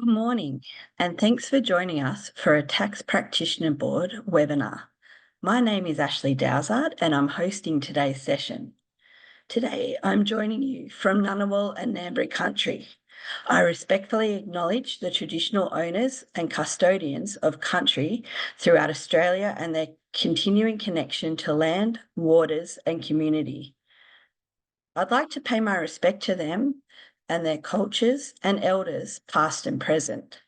Good morning, and thanks for joining us for a Tax Practitioner Board webinar. My name is Ashley Dowsard, and I'm hosting today's session. Today, I'm joining you from Ngunnawal and Ngambri country. I respectfully acknowledge the traditional owners and custodians of country throughout Australia and their continuing connection to land, waters, and community. I'd like to pay my respect to them and their cultures and elders, past and present.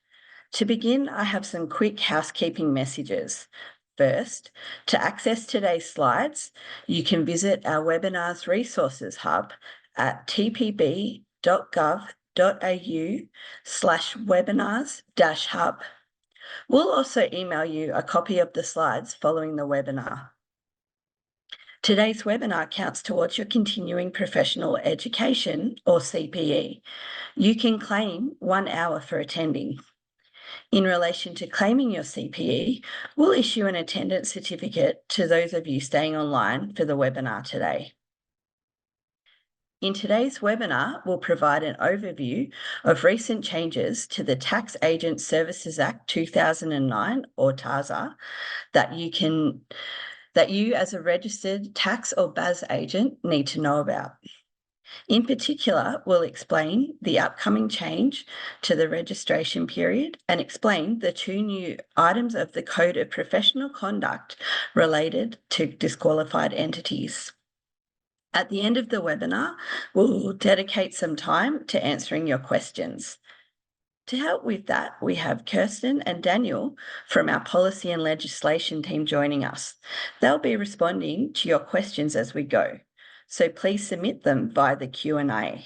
To begin, I have some quick housekeeping messages. First, to access today's slides, you can visit our Webinars Resources Hub at tpb.gov.au/webinars-hub. We'll also email you a copy of the slides following the webinar. Today's webinar counts towards your continuing professional education, or CPE. You can claim 1 hour for attending. In relation to claiming your CPE, we'll issue an attendance certificate to those of you staying online for the webinar today. In today's webinar, we'll provide an overview of recent changes to the Tax Agent Services Act 2009, or TASA, that you as a registered tax or BAS agent need to know about. In particular, we'll explain the upcoming change to the registration period and explain the 2 new items of the Code of Professional Conduct related to disqualified entities. At the end of the webinar, we'll dedicate some time to answering your questions. To help with that, we have Kirsten and Daniel from our Policy and Legislation team joining us. They'll be responding to your questions as we go, so please submit them via the Q&A.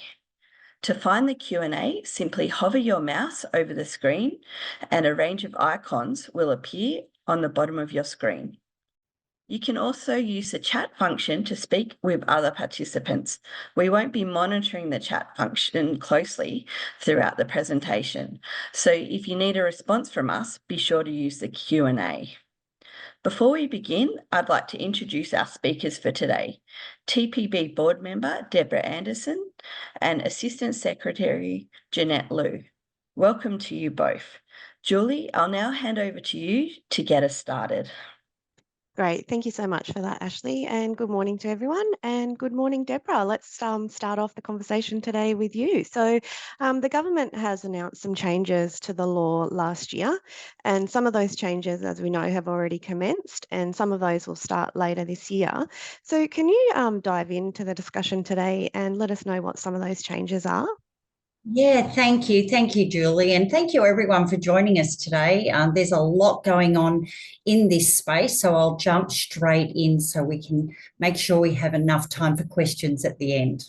To find the Q&A, simply hover your mouse over the screen and a range of icons will appear on the bottom of your screen. You can also use the chat function to speak with other participants. We won't be monitoring the chat function closely throughout the presentation, so if you need a response from us, be sure to use the Q&A. Before we begin, I'd like to introduce our speakers for today, TPB Board Member Deborah Anderson and Assistant Secretary Jeanette Liu. Welcome to you both. Julie, I'll now hand over to you to get us started. Great. Thank you so much for that, Ashley. And good morning to everyone. And good morning, Deborah. Let's start off the conversation today with you. So the government has announced some changes to the law last year. And some of those changes, as we know, have already commenced. And some of those will start later this year. So can you dive into the discussion today and let us know what some of those changes are? Yeah, thank you. Thank you, Julie. And thank you, everyone, for joining us today. There's a lot going on in this space, so I'll jump straight in so we can make sure we have enough time for questions at the end.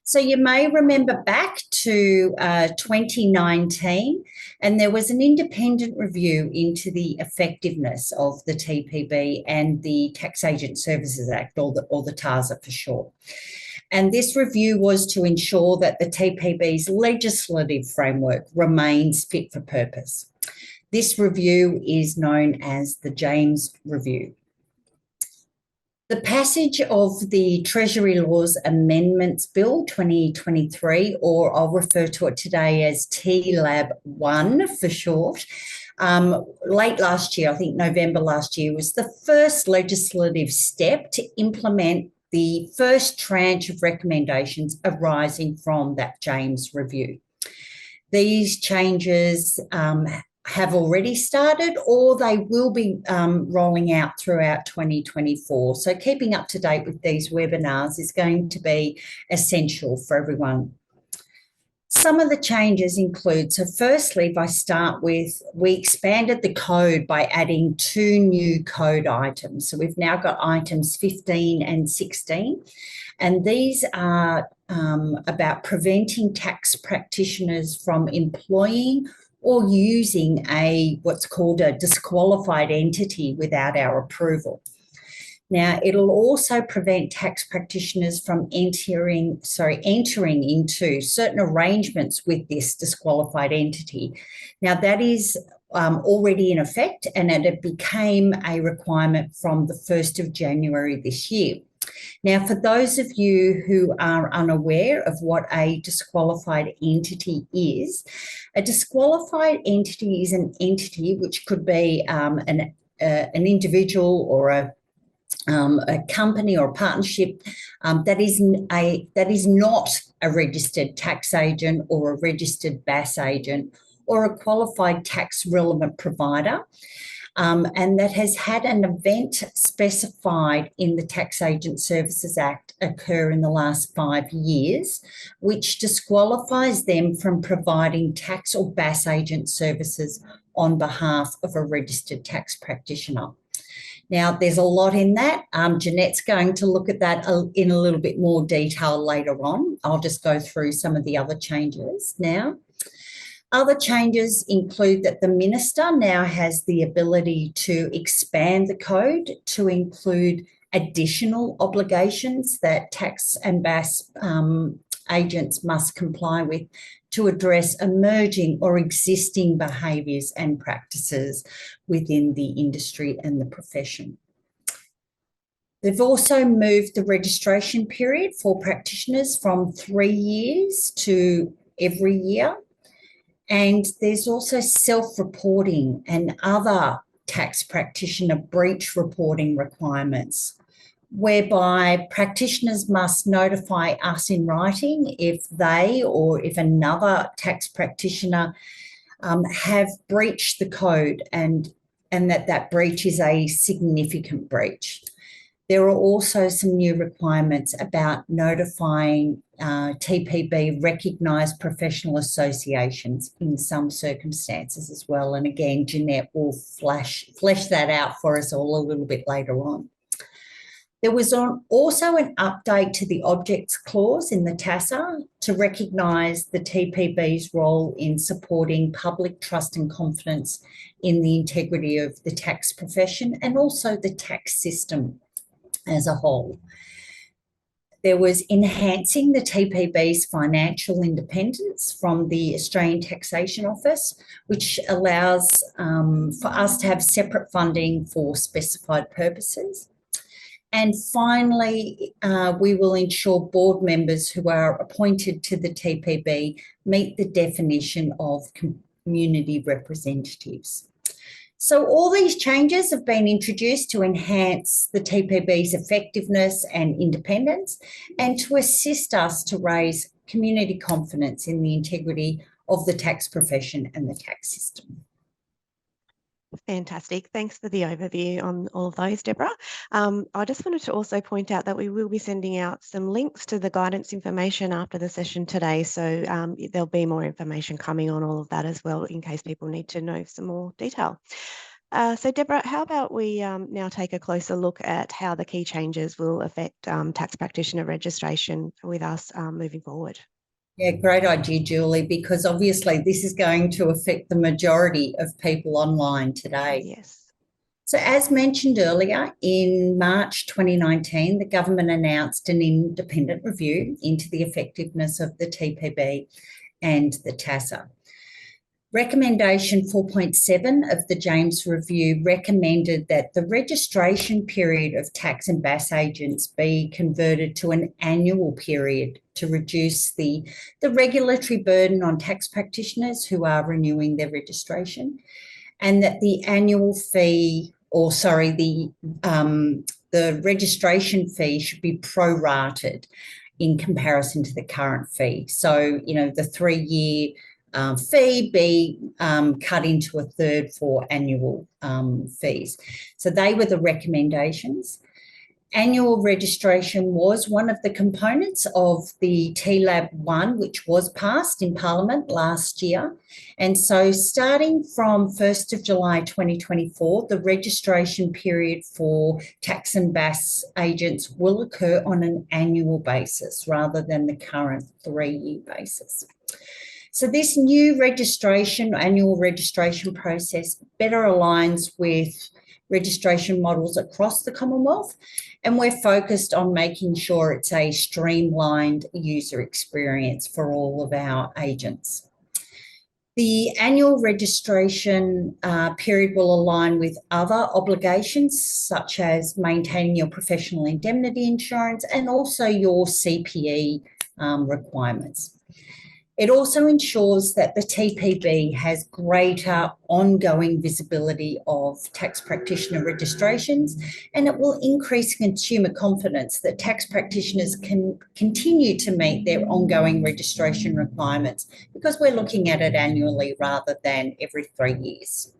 So you may remember back to 2019, and there was an independent review into the effectiveness of the TPB and the Tax Agent Services Act, or the TASA for short. And this review was to ensure that the TPB's legislative framework remains fit for purpose. This review is known as the James Review. The passage of the Treasury Laws Amendments Bill 2023, or I'll refer to it today as TLAB 1 for short, late last year, I think November last year, was the first legislative step to implement the first tranche of recommendations arising from that James Review. These changes have already started, or they will be rolling out throughout 2024. So keeping up to date with these webinars is going to be essential for everyone. Some of the changes include, so firstly, if I start with, we expanded the code by adding 2 new code items. So we've now got items 15 and 16, and these are about preventing tax practitioners from employing or using what's called a disqualified entity without our approval. Now, it'll also prevent tax practitioners from entering into certain arrangements with this disqualified entity. Now, that is already in effect, and it became a requirement from the 1st of January this year. Now, for those of you who are unaware of what a disqualified entity is, a disqualified entity is an entity which could be an individual or a company or a partnership that is not a registered tax agent or a registered BAS agent or a qualified tax relevant provider, and that has had an event specified in the Tax Agent Services Act occur in the last 5 years, which disqualifies them from providing tax or BAS agent services on behalf of a registered tax practitioner. Now, there's a lot in that. Jeanette's going to look at that in a little bit more detail later on. I'll just go through some of the other changes now. Other changes include that the Minister now has the ability to expand the code to include additional obligations that tax and BAS agents must comply with to address emerging or existing behaviours and practices within the industry and the profession. They've also moved the registration period for practitioners from 3 years to every year. And there's also self-reporting and other tax practitioner breach reporting requirements, whereby practitioners must notify us in writing if they or if another tax practitioner have breached the code and that breach is a significant breach. There are also some new requirements about notifying TPB recognised professional associations in some circumstances as well. And again, Jeanette will flesh that out for us all a little bit later on. There was also an update to the objects clause in the TASA to recognise the TPB's role in supporting public trust and confidence in the integrity of the tax profession and also the tax system as a whole. There was enhancing the TPB's financial independence from the Australian Taxation Office, which allows for us to have separate funding for specified purposes. And finally, we will ensure board members who are appointed to the TPB meet the definition of community representatives. So all these changes have been introduced to enhance the TPB's effectiveness and independence and to assist us to raise community confidence in the integrity of the tax profession and the tax system. Fantastic. Thanks for the overview on all of those, Deborah. I just wanted to also point out that we will be sending out some links to the guidance information after the session today. So there'll be more information coming on all of that as well in case people need to know some more detail. So Deborah, how about we now take a closer look at how the key changes will affect tax practitioner registration with us moving forward? Yeah, great idea, Julie, because obviously this is going to affect the majority of people online today. Yes. So as mentioned earlier, in March 2019, the government announced an independent review into the effectiveness of the TPB and the TASA. Recommendation 4.7 of the James Review recommended that the registration period of tax and BAS agents be converted to an annual period to reduce the regulatory burden on tax practitioners who are renewing their registration, and that the annual fee, or sorry, the registration fee should be prorated in comparison to the current fee. So, you know, the 3-year fee be cut into a third for annual fees. So they were the recommendations. Annual registration was one of the components of the TLAB 1, which was passed in Parliament last year. And so starting from 1st of July 2024, the registration period for tax and BAS agents will occur on an annual basis rather than the current 3-year basis. So this new annual registration process better aligns with registration models across the Commonwealth, and we're focused on making sure it's a streamlined user experience for all of our agents. The annual registration period will align with other obligations, such as maintaining your professional indemnity insurance and also your CPE requirements. It also ensures that the TPB has greater ongoing visibility of tax practitioner registrations, and it will increase consumer confidence that tax practitioners can continue to meet their ongoing registration requirements, because we're looking at it annually rather than every 3 years.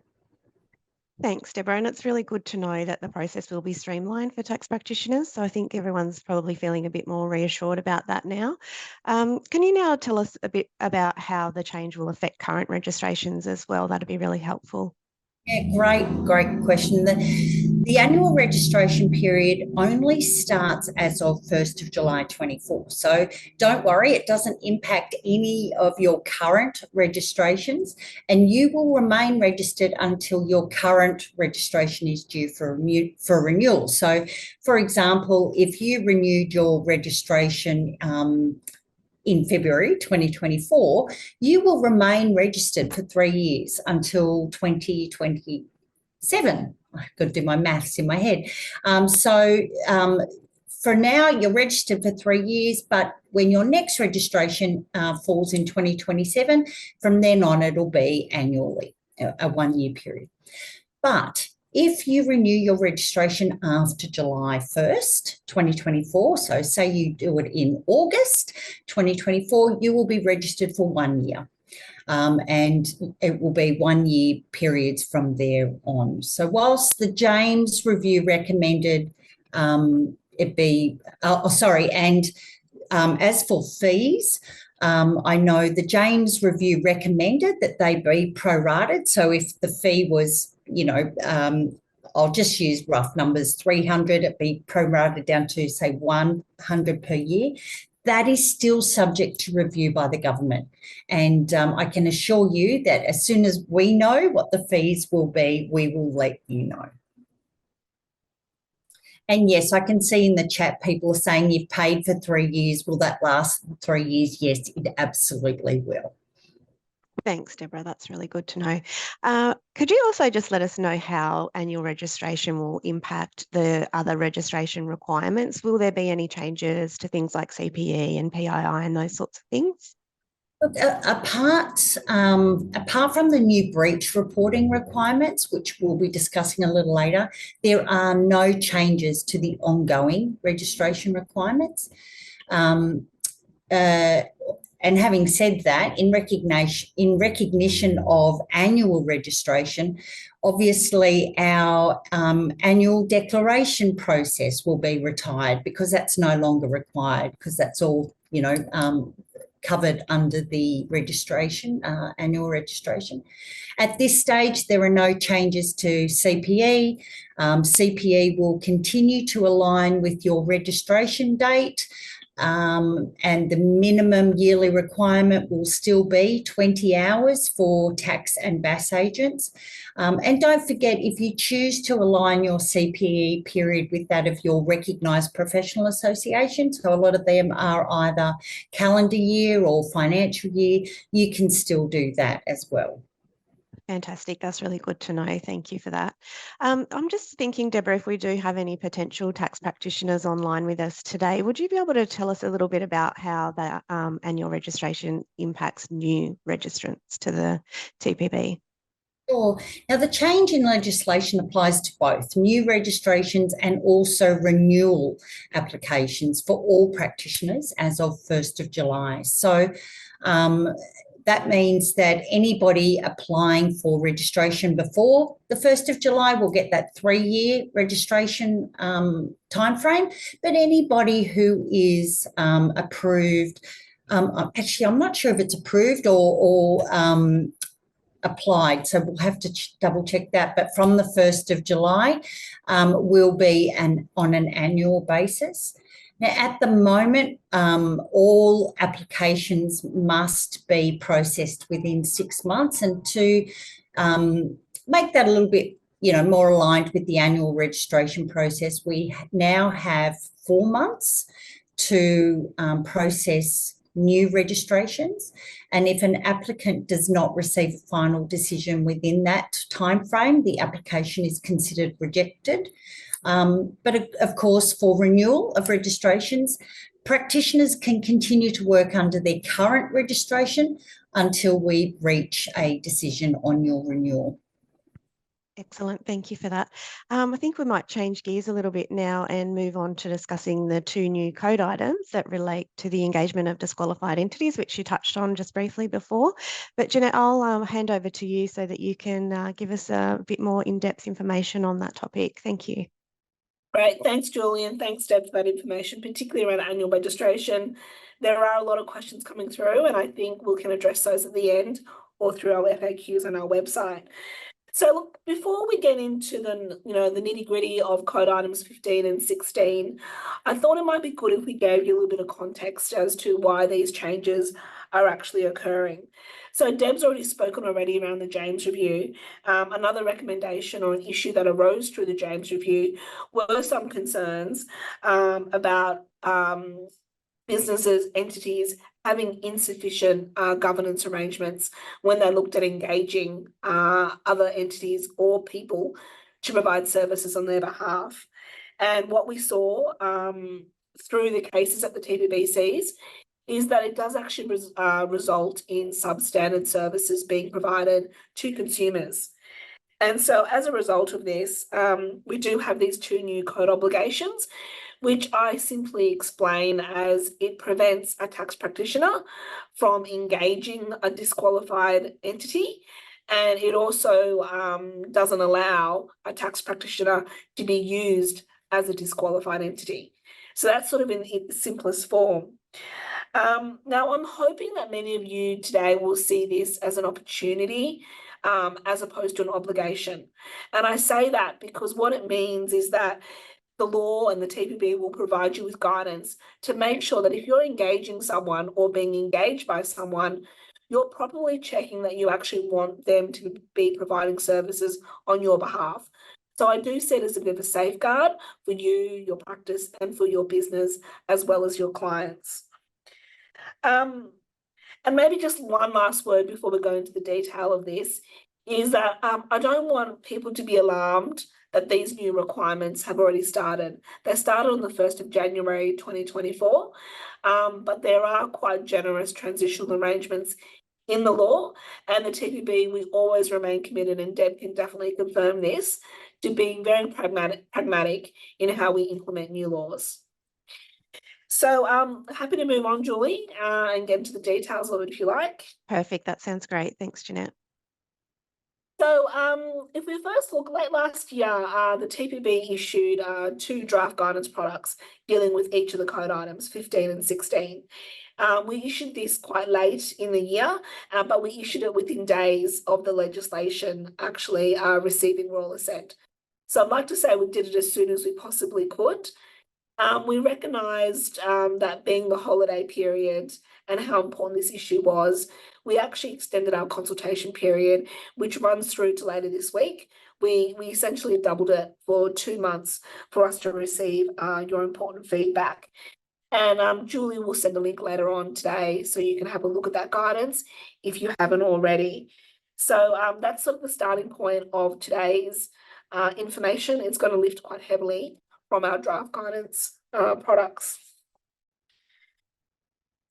Thanks, Deborah. And it's really good to know that the process will be streamlined for tax practitioners. So I think everyone's probably feeling a bit more reassured about that now. Can you now tell us a bit about how the change will affect current registrations as well? That'd be really helpful. Yeah, great question. The annual registration period only starts as of 1st of July 24. So don't worry, it doesn't impact any of your current registrations, and you will remain registered until your current registration is due for renewal. So, for example, if you renewed your registration in February 2024, you will remain registered for 3 years until 2027. I've got to do my maths in my head. For now, you're registered for 3 years, but when your next registration falls in 2027, from then on, it'll be annually, a 1-year period. But if you renew your registration after July 1st, 2024, so say you do it in August 2024, you will be registered for 1 year. And it will be 1-year periods from there on. So whilst the James review recommended it be, as for fees, I know the James review recommended that they be prorated. So if the fee was, I'll just use rough numbers, 300, it'd be prorated down to, say, 100 per year. That is still subject to review by the government. And I can assure you that as soon as we know what the fees will be, we will let you know. And yes, I can see in the chat people are saying you've paid for 3 years. Will that last 3 years? Yes, it absolutely will. Thanks, Deborah. That's really good to know. Could you also just let us know how annual registration will impact the other registration requirements? Will there be any changes to things like CPE and PII and those sorts of things? Look, apart from the new breach reporting requirements, which we'll be discussing a little later, there are no changes to the ongoing registration requirements. And having said that, in recognition of annual registration, obviously our annual declaration process will be retired, because that's no longer required, because that's all, covered under the registration, annual registration. At this stage, there are no changes to CPE. CPE will continue to align with your registration date. And the minimum yearly requirement will still be 20 hours for tax and BAS agents. And don't forget, if you choose to align your CPE period with that of your recognised professional association, so a lot of them are either calendar year or financial year, you can still do that as well. Fantastic. That's really good to know. Thank you for that. I'm just thinking, Deborah, if we do have any potential tax practitioners online with us today, would you be able to tell us a little bit about how that annual registration impacts new registrants to the TPB? Sure. Now, the change in legislation applies to both new registrations and also renewal applications for all practitioners as of 1st of July. So, that means that anybody applying for registration before the 1st of July will get that 3-year registration timeframe. But anybody who is approved, actually, I'm not sure if it's approved or applied, so we'll have to double check that. But from the 1st of July, will be on an annual basis. Now, at the moment, all applications must be processed within 6 months, and to make that a little bit, more aligned with the annual registration process, we now have 4 months to process new registrations. And if an applicant does not receive a final decision within that timeframe, the application is considered rejected. But of course, for renewal of registrations, practitioners can continue to work under their current registration until we reach a decision on your renewal. Excellent. Thank you for that. I think we might change gears a little bit now and move on to discussing the two new code items that relate to the engagement of disqualified entities, which you touched on just briefly before. But Jeanette, I'll hand over to you so that you can give us a bit more in-depth information on that topic. Thank you. Great. Thanks, Julie, and thanks, Deb, for that information, particularly around annual registration. There are a lot of questions coming through, and I think we can address those at the end or through our FAQs on our website. So look, before we get into the nitty-gritty of code items 15 and 16, I thought it might be good if we gave you a little bit of context as to why these changes are actually occurring. So Deb's already spoken around the James Review. Another recommendation or an issue that arose through the James Review were some concerns about businesses, entities having insufficient governance arrangements when they looked at engaging other entities or people to provide services on their behalf. And what we saw through the cases at the TPBCs is that it does actually result in substandard services being provided to consumers. And so as a result of this, we do have these two new code obligations, which I simply explain as it prevents a tax practitioner from engaging a disqualified entity. And it also doesn't allow a tax practitioner to be used as a disqualified entity. So that's sort of in its simplest form. Now, I'm hoping that many of you today will see this as an opportunity as opposed to an obligation. And I say that because what it means is that the law and the TPB will provide you with guidance to make sure that if you're engaging someone or being engaged by someone, you're properly checking that you actually want them to be providing services on your behalf. So I do see it as a bit of a safeguard for you, your practice, and for your business, as well as your clients. And maybe just one last word before we go into the detail of this is that I don't want people to be alarmed that these new requirements have already started. They started on the 1st of January 2024, but there are quite generous transitional arrangements in the law, and the TPB, we always remain committed, and Deb can definitely confirm this, to being very pragmatic in how we implement new laws. So I'm happy to move on, Julie, and get into the details of it if you like. Perfect. That sounds great. Thanks, Jeanette. So if we first look, late last year, the TPB issued two draft guidance products dealing with each of the code items, 15 and 16. We issued this quite late in the year, but we issued it within days of the legislation actually receiving royal assent. So I'd like to say we did it as soon as we possibly could. We recognised that being the holiday period and how important this issue was, we actually extended our consultation period, which runs through to later this week. We essentially doubled it for 2 months for us to receive your important feedback. And Julie will send a link later on today so you can have a look at that guidance if you haven't already. So that's sort of the starting point of today's information. It's going to lift quite heavily from our draft guidance products.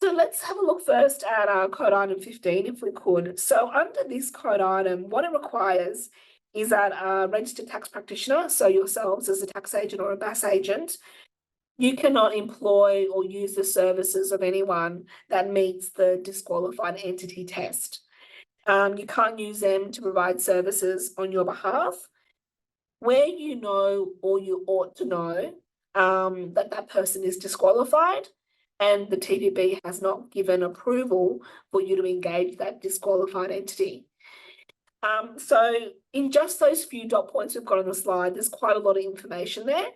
So let's have a look first at our code item 15, if we could. So under this code item, what it requires is that a registered tax practitioner, so yourselves as a tax agent or a BAS agent, you cannot employ or use the services of anyone that meets the disqualified entity test. You can't use them to provide services on your behalf. Where you know or you ought to know that that person is disqualified and the TPB has not given approval for you to engage that disqualified entity. So in just those few dot points we've got on the slide, there's quite a lot of information there.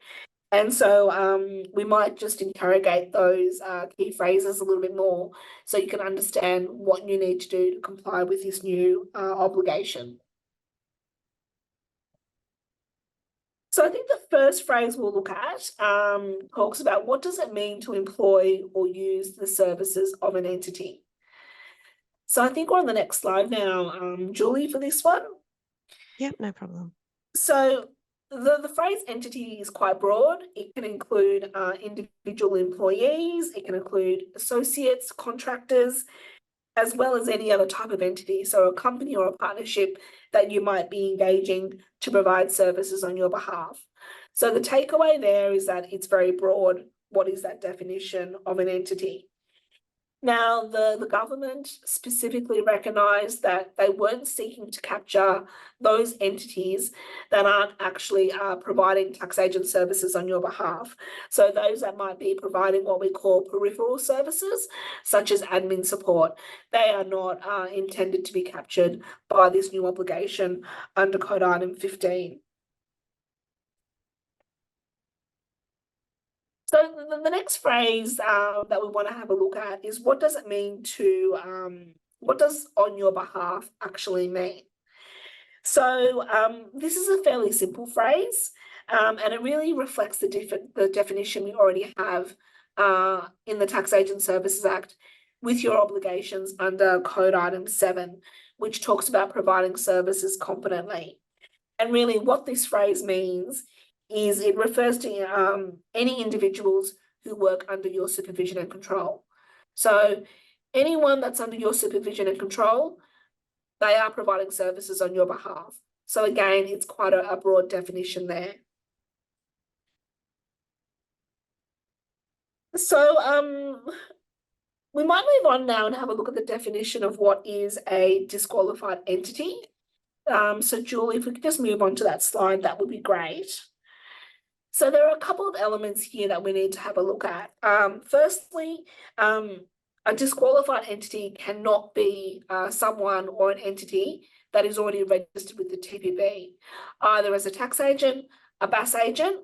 And so we might just interrogate those key phrases a little bit more so you can understand what you need to do to comply with this new obligation. So I think the first phrase we'll look at talks about what does it mean to employ or use the services of an entity. So I think we're on the next slide now, Julie, for this one. Yep, no problem. So the phrase entity is quite broad. It can include individual employees, it can include associates, contractors, as well as any other type of entity. So a company or a partnership that you might be engaging to provide services on your behalf. So the takeaway there is that it's very broad. What is that definition of an entity? Now, the government specifically recognised that they weren't seeking to capture those entities that aren't actually providing tax agent services on your behalf. So those that might be providing what we call peripheral services, such as admin support, they are not intended to be captured by this new obligation under Code Item 15. So the next phrase that we want to have a look at is what does it mean to, what does on your behalf actually mean? So this is a fairly simple phrase and it really reflects the definition we already have in the Tax Agent Services Act with your obligations under Code Item 7, which talks about providing services competently. And really what this phrase means is it refers to any individuals who work under your supervision and control. So anyone that's under your supervision and control, they are providing services on your behalf. So again, it's quite a broad definition there. So we might move on now and have a look at the definition of what is a disqualified entity. So Julie, if we could just move on to that slide, that would be great. So there are a couple of elements here that we need to have a look at. Firstly, a disqualified entity cannot be someone or an entity that is already registered with the TPB, either as a tax agent, a BAS agent,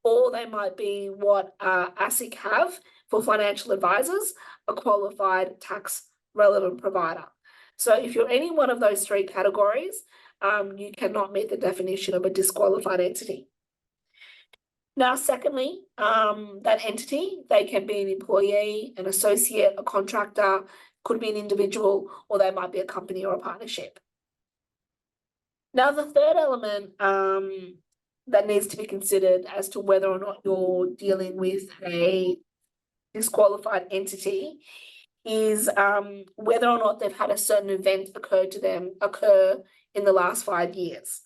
or they might be what ASIC have for financial advisors, a qualified tax relevant provider. So if you're any one of those three categories, you cannot meet the definition of a disqualified entity. Now, secondly, that entity, they can be an employee, an associate, a contractor, could be an individual, or they might be a company or a partnership. Now, the third element that needs to be considered as to whether or not you're dealing with a disqualified entity is whether or not they've had a certain event occur in the last 5 years.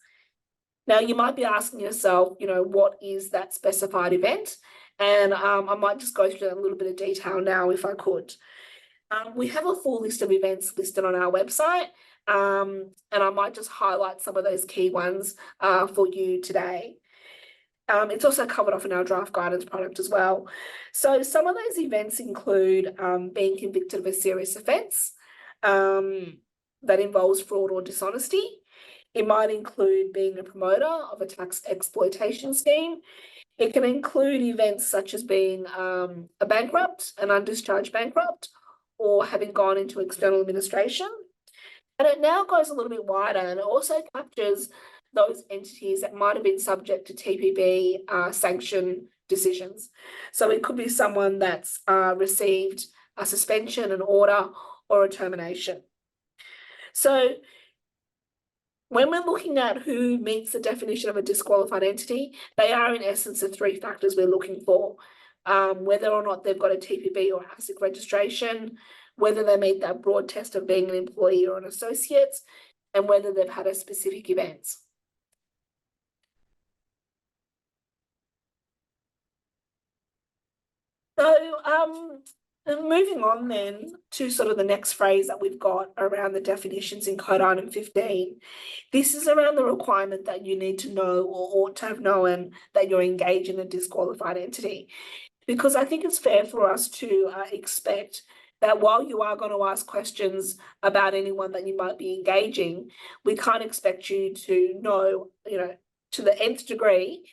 Now, you might be asking yourself, what is that specified event? And I might just go through a little bit of detail now if I could. We have a full list of events listed on our website, and I might just highlight some of those key ones for you today. It's also covered off in our draft guidance product as well. So some of those events include being convicted of a serious offence that involves fraud or dishonesty. It might include being a promoter of a tax exploitation scheme. It can include events such as being a bankrupt, an undischarged bankrupt, or having gone into external administration. And it now goes a little bit wider and it also captures those entities that might have been subject to TPB sanction decisions. So it could be someone that's received a suspension, an order, or a termination. So when we're looking at who meets the definition of a disqualified entity, they are in essence the three factors we're looking for. Whether or not they've got a TPB or ASIC registration, whether they meet that broad test of being an employee or an associate, and whether they've had a specific event. So moving on then to sort of the next phrase that we've got around the definitions in Code Item 15. This is around the requirement that you need to know or ought to have known that you're engaged in a disqualified entity. Because I think it's fair for us to expect that while you are going to ask questions about anyone that you might be engaging, we can't expect you to know, to the nth degree,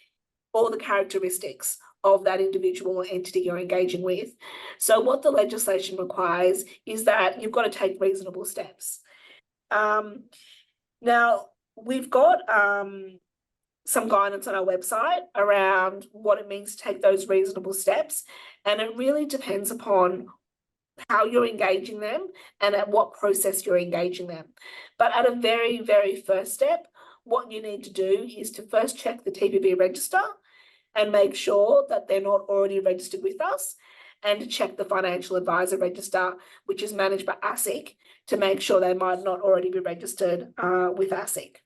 all the characteristics of that individual or entity you're engaging with. So what the legislation requires is that you've got to take reasonable steps. Now, we've got some guidance on our website around what it means to take those reasonable steps. And it really depends upon how you're engaging them and at what process you're engaging them. But at a very, very first step, what you need to do is to first check the TPB register and make sure that they're not already registered with us, and to check the financial advisor register, which is managed by ASIC, to make sure they might not already be registered with ASIC.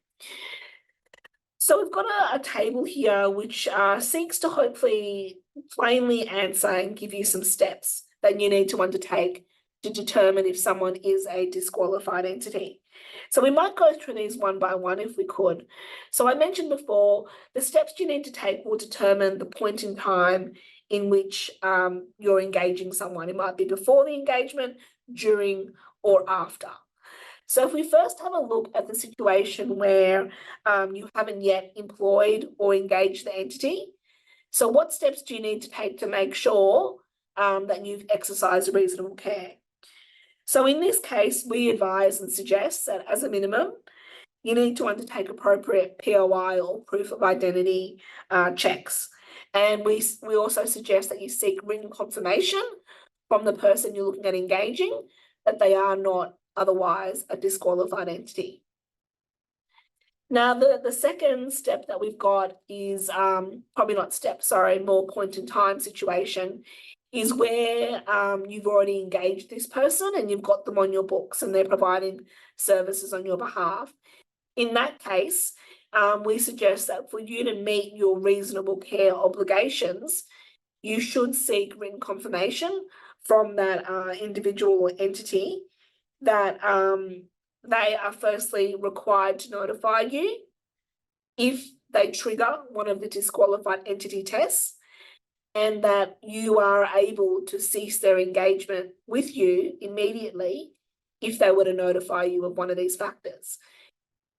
So we've got a table here which seeks to hopefully plainly answer and give you some steps that you need to undertake to determine if someone is a disqualified entity. So we might go through these one by one if we could. So I mentioned before, the steps you need to take will determine the point in time in which you're engaging someone. It might be before the engagement, during, or after. So if we first have a look at the situation where you haven't yet employed or engaged the entity, so what steps do you need to take to make sure that you've exercised reasonable care? So in this case, we advise and suggest that as a minimum, you need to undertake appropriate POI or proof of identity checks. And we also suggest that you seek written confirmation from the person you're looking at engaging that they are not otherwise a disqualified entity. Now, the second step that we've got is probably not step, sorry, more point in time situation, is where you've already engaged this person and you've got them on your books and they're providing services on your behalf. In that case, we suggest that for you to meet your reasonable care obligations, you should seek written confirmation from that individual or entity that they are firstly required to notify you if they trigger one of the disqualified entity tests, and that you are able to cease their engagement with you immediately if they were to notify you of one of these factors.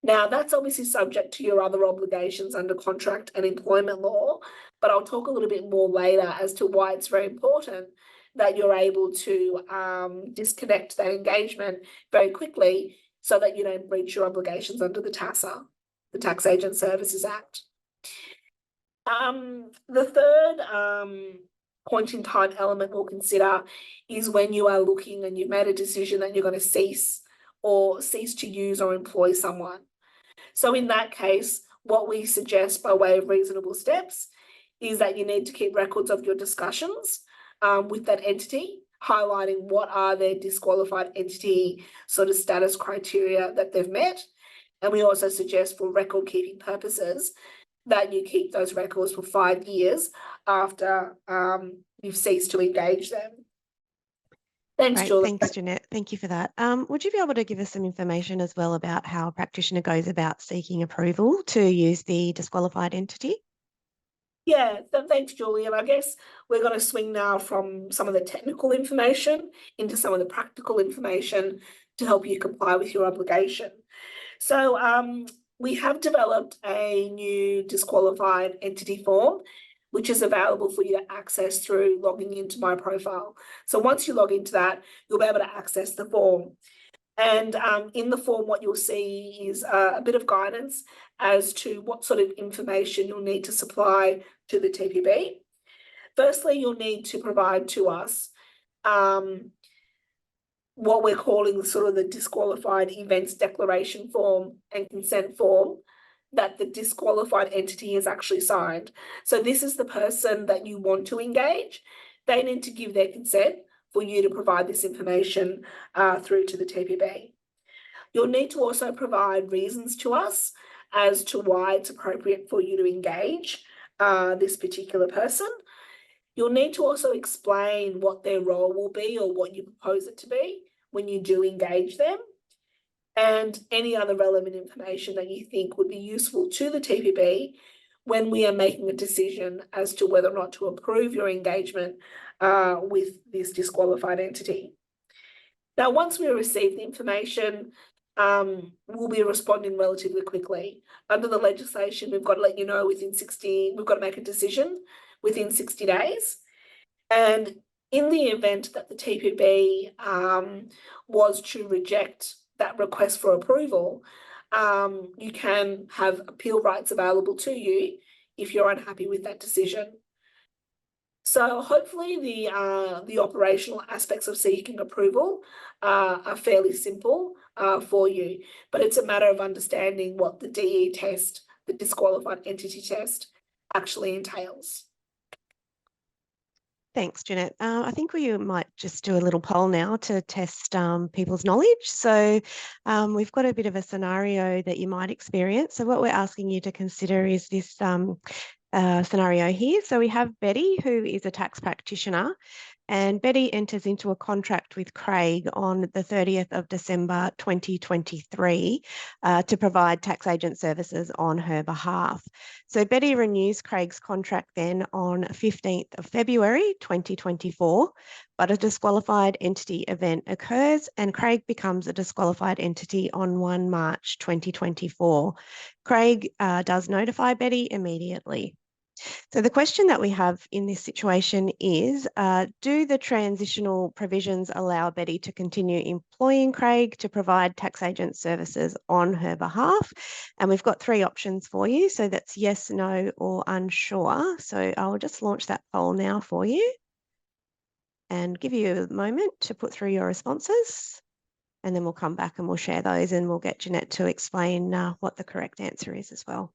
Now, that's obviously subject to your other obligations under contract and employment law, but I'll talk a little bit more later as to why it's very important that you're able to disconnect that engagement very quickly so that you don't breach your obligations under the TASA, the Tax Agent Services Act. The third point in time element we'll consider is when you are looking and you've made a decision that you're going to cease to use or employ someone. So in that case, what we suggest by way of reasonable steps is that you need to keep records of your discussions with that entity, highlighting what are their disqualified entity sort of status criteria that they've met. And we also suggest, for record keeping purposes, that you keep those records for 5 years after you've ceased to engage them. Thanks, Great, Julie. thanks, Jeanette. Thank you for that. Would you be able to give us some information as well about how a practitioner goes about seeking approval to use the disqualified entity? Yeah, thanks, Julie. And I guess we're going to swing now from some of the technical information into some of the practical information to help you comply with your obligation. So we have developed a new disqualified entity form, which is available for you to access through logging into my profile. So once you log into that, you'll be able to access the form. And in the form, what you'll see is a bit of guidance as to what sort of information you'll need to supply to the TPB. Firstly, you'll need to provide to us what we're calling sort of the disqualified events declaration form and consent form that the disqualified entity has actually signed. So this is the person that you want to engage. They need to give their consent for you to provide this information through to the TPB. You'll need to also provide reasons to us as to why it's appropriate for you to engage this particular person. You'll need to also explain what their role will be or what you propose it to be when you do engage them, and any other relevant information that you think would be useful to the TPB when we are making a decision as to whether or not to approve your engagement with this disqualified entity. Now, once we receive the information, we'll be responding relatively quickly. Under the legislation, we've got to let you know we've got to make a decision within 60 days. And in the event that the TPB was to reject that request for approval, you can have appeal rights available to you if you're unhappy with that decision. So hopefully the operational aspects of seeking approval are fairly simple for you, but it's a matter of understanding what the DE test, the disqualified entity test, actually entails. Thanks, Jeanette. I think we might just do a little poll now to test people's knowledge. So we've got a bit of a scenario that you might experience. So what we're asking you to consider is this scenario here. So we have Betty, who is a tax practitioner, and Betty enters into a contract with Craig on the 30th of December 2023 to provide tax agent services on her behalf. So Betty renews Craig's contract then on 15th of February 2024, but a disqualified entity event occurs and Craig becomes a disqualified entity on 1 March 2024. Craig does notify Betty immediately. So the question that we have in this situation is, do the transitional provisions allow Betty to continue employing Craig to provide tax agent services on her behalf? And we've got 3 options for you. So that's yes, no, or unsure. So I'll just launch that poll now for you and give you a moment to put through your responses. And then we'll come back and we'll share those and we'll get Jeanette to explain what the correct answer is as well.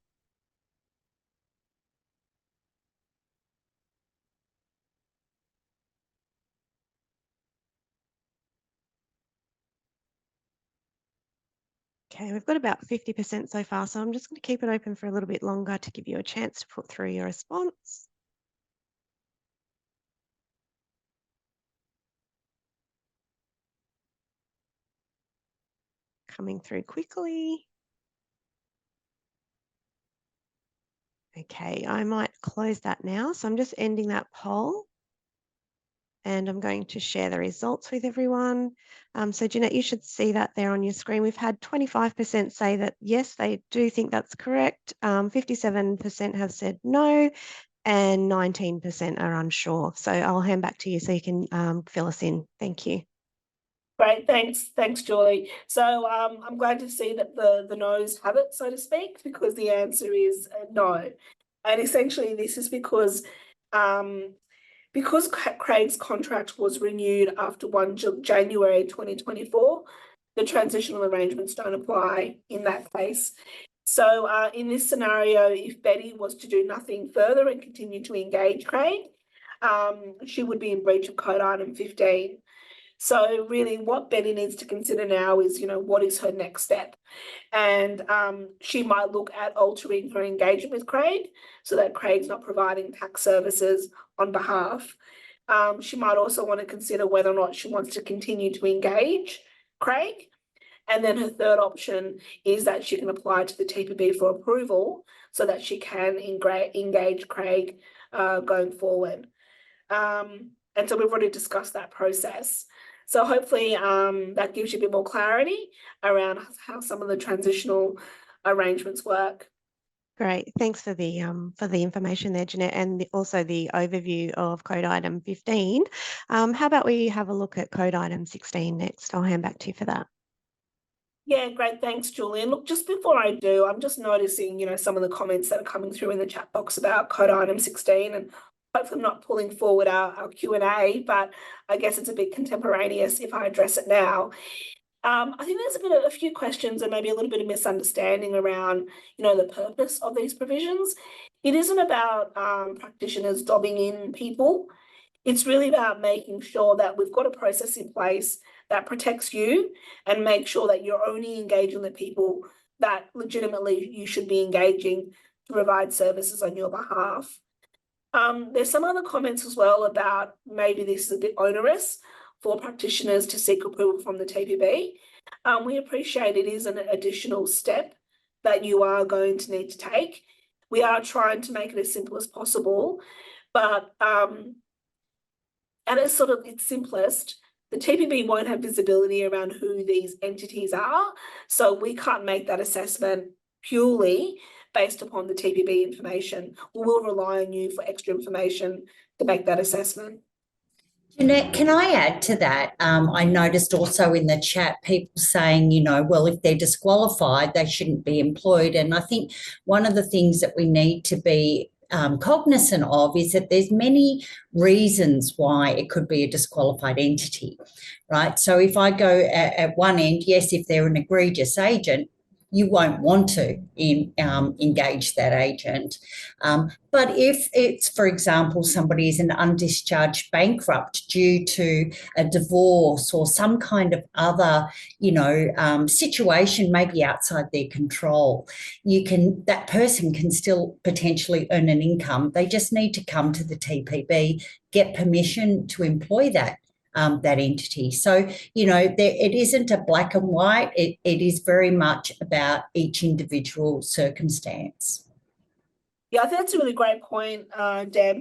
Okay, we've got about 50% so far, so I'm just going to keep it open for a little bit longer to give you a chance to put through your response. Coming through quickly. Okay, I might close that now. So I'm just ending that poll. And I'm going to share the results with everyone. So Jeanette, you should see that there on your screen. We've had 25% say that yes, they do think that's correct. 57% have said no, and 19% are unsure. So I'll hand back to you so you can fill us in. Thank you. Great, thanks, Julie. So I'm glad to see that the no's have it, so to speak, because the answer is no. And essentially this is because Craig's contract was renewed after 1 January 2024, the transitional arrangements don't apply in that case. So in this scenario, if Betty was to do nothing further and continue to engage Craig, she would be in breach of Code Item 15. So really what Betty needs to consider now is, what is her next step? And she might look at altering her engagement with Craig so that Craig's not providing tax services on behalf. She might also want to consider whether or not she wants to continue to engage Craig. And then her third option is that she can apply to the TPB for approval so that she can engage Craig going forward. And so we've already discussed that process. So hopefully that gives you a bit more clarity around how some of the transitional arrangements work. Great, thanks for the information there, Jeanette, and also the overview of Code Item 15. How about we have a look at Code Item 16 next? I'll hand back to you for that. Yeah, great. Thanks, Julie. And look, just before I do, I'm just noticing, some of the comments that are coming through in the chat box about Code Item 16, and hopefully I'm not pulling forward our Q&A, but I guess it's a bit contemporaneous if I address it now. I think there's a few questions and maybe a little bit of misunderstanding around, the purpose of these provisions. It isn't about practitioners dobbing in people. It's really about making sure that we've got a process in place that protects you and make sure that you're only engaging the people that legitimately you should be engaging to provide services on your behalf. There's some other comments as well about maybe this is a bit onerous for practitioners to seek approval from the TPB. We appreciate it is an additional step that you are going to need to take. We are trying to make it as simple as possible, but at its simplest, the TPB won't have visibility around who these entities are, so we can't make that assessment purely based upon the TPB information. We will rely on you for extra information to make that assessment. Jeanette, can I add to that? I noticed also in the chat people saying, well, if they're disqualified, they shouldn't be employed. And I think one of the things that we need to be cognizant of is that there's many reasons why it could be a disqualified entity, right? So if I go at one end, yes, if they're an egregious agent, you won't want to engage that agent. But if it's, for example, somebody is an undischarged bankrupt due to a divorce or some kind of other, situation maybe outside their control, that person can still potentially earn an income. They just need to come to the TPB, get permission to employ that entity. So, it isn't a black and white. It is very much about each individual circumstance. Yeah, I think that's a really great point, Deb.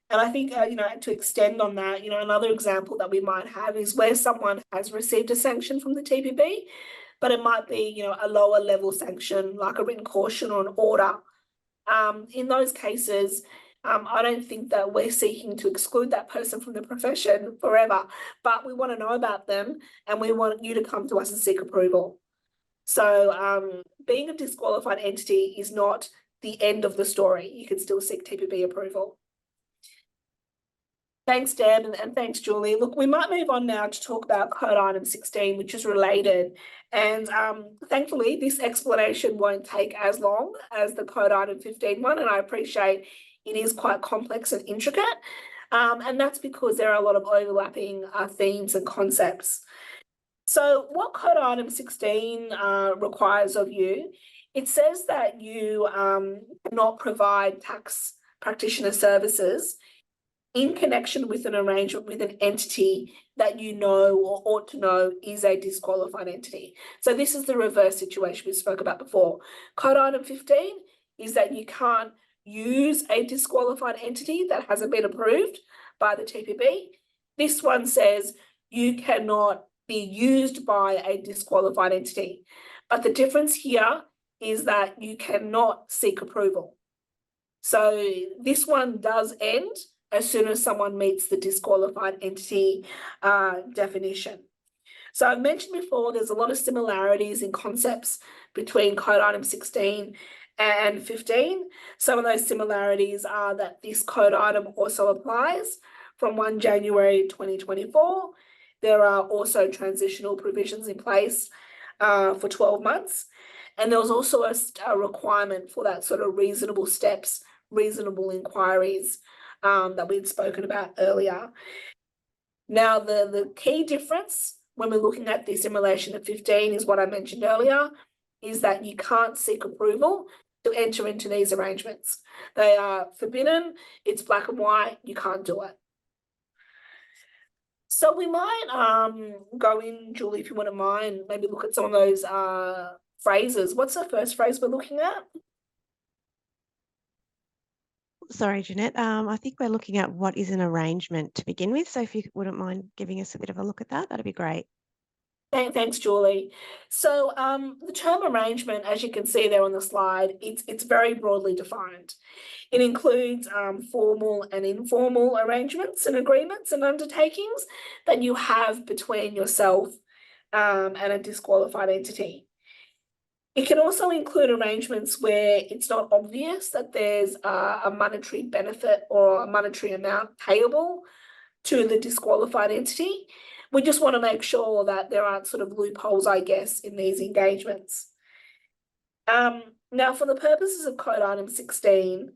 And I think, to extend on that, another example that we might have is where someone has received a sanction from the TPB, but it might be, a lower level sanction, like a written caution or an order. In those cases, I don't think that we're seeking to exclude that person from the profession forever, but we want to know about them and we want you to come to us and seek approval. So being a disqualified entity is not the end of the story. You can still seek TPB approval. Thanks, Deb, and thanks, Julie. Look, we might move on now to talk about Code Item 16, which is related. And thankfully, this explanation won't take as long as the Code Item 15 one, and I appreciate it is quite complex and intricate. And that's because there are a lot of overlapping themes and concepts. So what Code Item 16 requires of you, it says that you cannot provide tax practitioner services in connection with an arrangement with an entity that you know or ought to know is a disqualified entity. So this is the reverse situation we spoke about before. Code Item 15 is that you can't use a disqualified entity that hasn't been approved by the TPB. This one says you cannot be used by a disqualified entity. But the difference here is that you cannot seek approval. So this one does end as soon as someone meets the disqualified entity definition. So I've mentioned before, there's a lot of similarities in concepts between Code Item 16 and 15. Some of those similarities are that this code item also applies from 1 January 2024. There are also transitional provisions in place for 12 months. And there was also a requirement for that sort of reasonable steps, reasonable inquiries that we'd spoken about earlier. Now, the key difference when we're looking at this in relation to 15 is what I mentioned earlier, is that you can't seek approval to enter into these arrangements. They are forbidden, it's black and white, you can't do it. So we might go in, Julie, if you wouldn't mind, maybe look at some of those phrases. What's the first phrase we're looking at? Sorry, Jeanette. I think we're looking at what is an arrangement to begin with. So if you wouldn't mind giving us a bit of a look at that, that'd be great. Thanks, Julie. So the term arrangement, as you can see there on the slide, it's very broadly defined. It includes formal and informal arrangements and agreements and undertakings that you have between yourself and a disqualified entity. It can also include arrangements where it's not obvious that there's a monetary benefit or a monetary amount payable to the disqualified entity. We just want to make sure that there aren't sort of loopholes, I guess, in these engagements. Now, for the purposes of Code Item 16,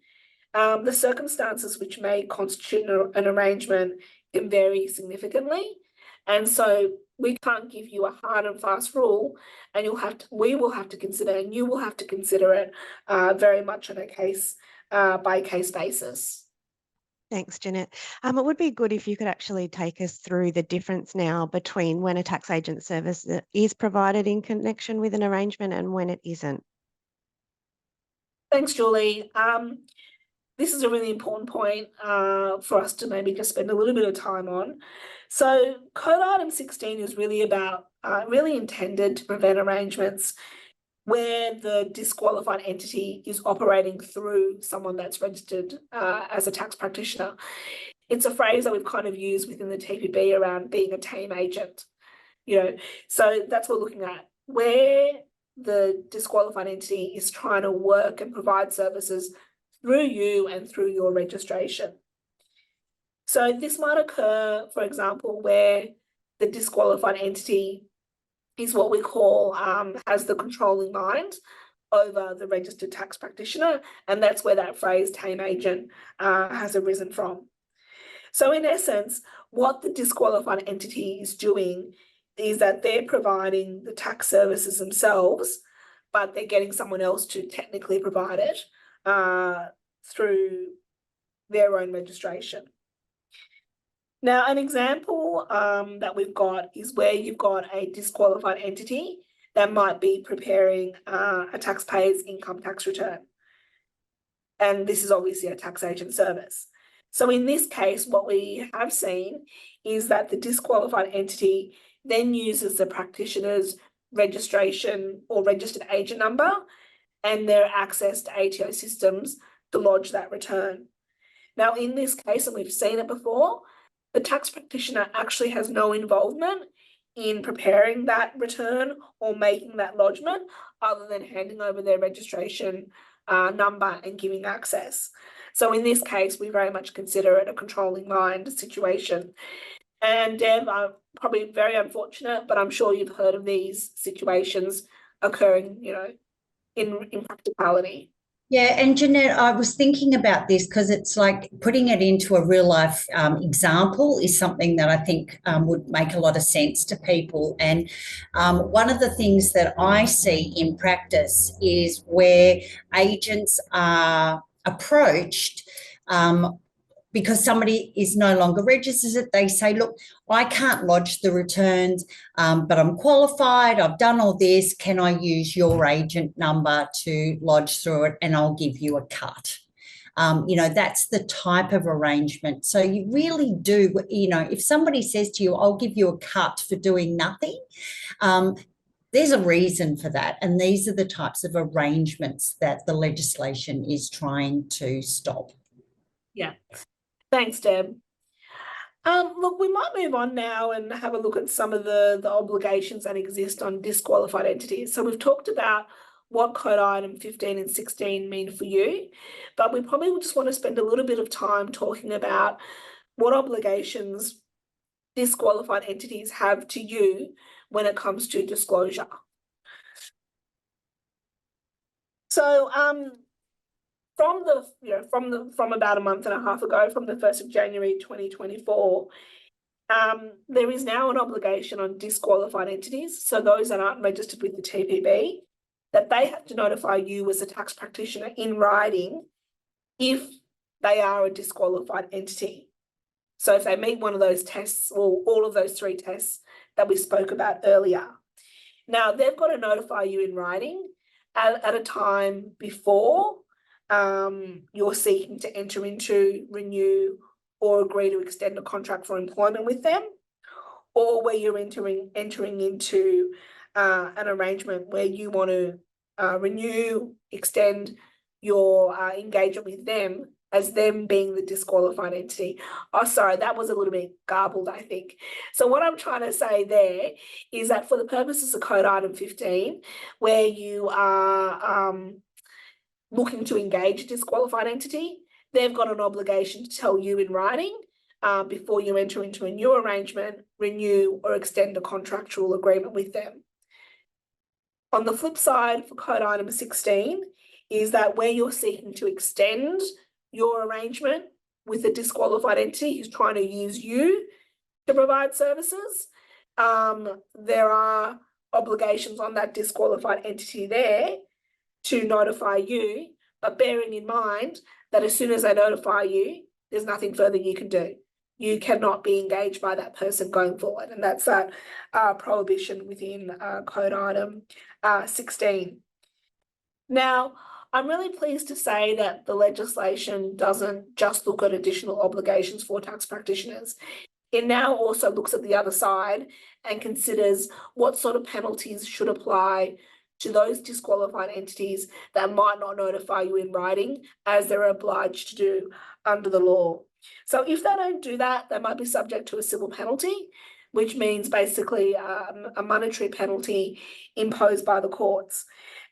the circumstances which may constitute an arrangement can vary significantly. And so we can't give you a hard and fast rule, and we will have to consider, and you will have to consider it very much on a case by case basis. Thanks, Jeanette. It would be good if you could actually take us through the difference now between when a tax agent service is provided in connection with an arrangement and when it isn't. Thanks, Julie. This is a really important point for us to maybe just spend a little bit of time on. So Code Item 16 is really about, really intended to prevent arrangements where the disqualified entity is operating through someone that's registered as a tax practitioner. It's a phrase that we've kind of used within the TPB around being a team agent, so that's what we're looking at, where the disqualified entity is trying to work and provide services through you and through your registration. So this might occur, for example, where the disqualified entity is what we call has the controlling mind over the registered tax practitioner, and that's where that phrase team agent has arisen from. So in essence, what the disqualified entity is doing is that they're providing the tax services themselves, but they're getting someone else to technically provide it through their own registration. Now, an example that we've got is where you've got a disqualified entity that might be preparing a taxpayer's income tax return. And this is obviously a tax agent service. So in this case, what we have seen is that the disqualified entity then uses the practitioner's registration or registered agent number and their access to ATO systems to lodge that return. Now, in this case, and we've seen it before, the tax practitioner actually has no involvement in preparing that return or making that lodgement other than handing over their registration number and giving access. So in this case, we very much consider it a controlling mind situation. And Deb, probably very unfortunate, but I'm sure you've heard of these situations occurring, in practicality. Yeah, and Jeanette, I was thinking about this because it's like putting it into a real life example is something that I think would make a lot of sense to people. And one of the things that I see in practice is where agents are approached because somebody is no longer registered. They say, look, I can't lodge the returns, but I'm qualified. I've done all this. Can I use your agent number to lodge through it? And I'll give you a cut. That's the type of arrangement. So you really do, if somebody says to you, I'll give you a cut for doing nothing, there's a reason for that. And these are the types of arrangements that the legislation is trying to stop. Yeah. Thanks, Deb. Look, we might move on now and have a look at some of the obligations that exist on disqualified entities. So we've talked about what Code Item 15 and 16 mean for you, but we probably just want to spend a little bit of time talking about what obligations disqualified entities have to you when it comes to disclosure. So, from about a month and a half ago, from the 1st of January 2024, there is now an obligation on disqualified entities, so those that aren't registered with the TPB, that they have to notify you as a tax practitioner in writing if they are a disqualified entity. So if they meet one of those tests or all of those 3 tests that we spoke about earlier. Now, they've got to notify you in writing at a time before you're seeking to enter into, renew, or agree to extend a contract for employment with them, or where you're entering into an arrangement where you want to renew, extend your engagement with them as them being the disqualified entity. Oh, sorry, that was a little bit garbled, I think. So what I'm trying to say there is that for the purposes of Code Item 15, where you are looking to engage a disqualified entity, they've got an obligation to tell you in writing before you enter into a new arrangement, renew, or extend a contractual agreement with them. On the flip side, for Code Item 16, is that where you're seeking to extend your arrangement with a disqualified entity who's trying to use you to provide services, there are obligations on that disqualified entity there to notify you, but bearing in mind that as soon as they notify you, there's nothing further you can do. You cannot be engaged by that person going forward, and that's that prohibition within Code Item 16. Now, I'm really pleased to say that the legislation doesn't just look at additional obligations for tax practitioners. It now also looks at the other side and considers what sort of penalties should apply to those disqualified entities that might not notify you in writing as they're obliged to do under the law. So if they don't do that, they might be subject to a civil penalty, which means basically a monetary penalty imposed by the courts.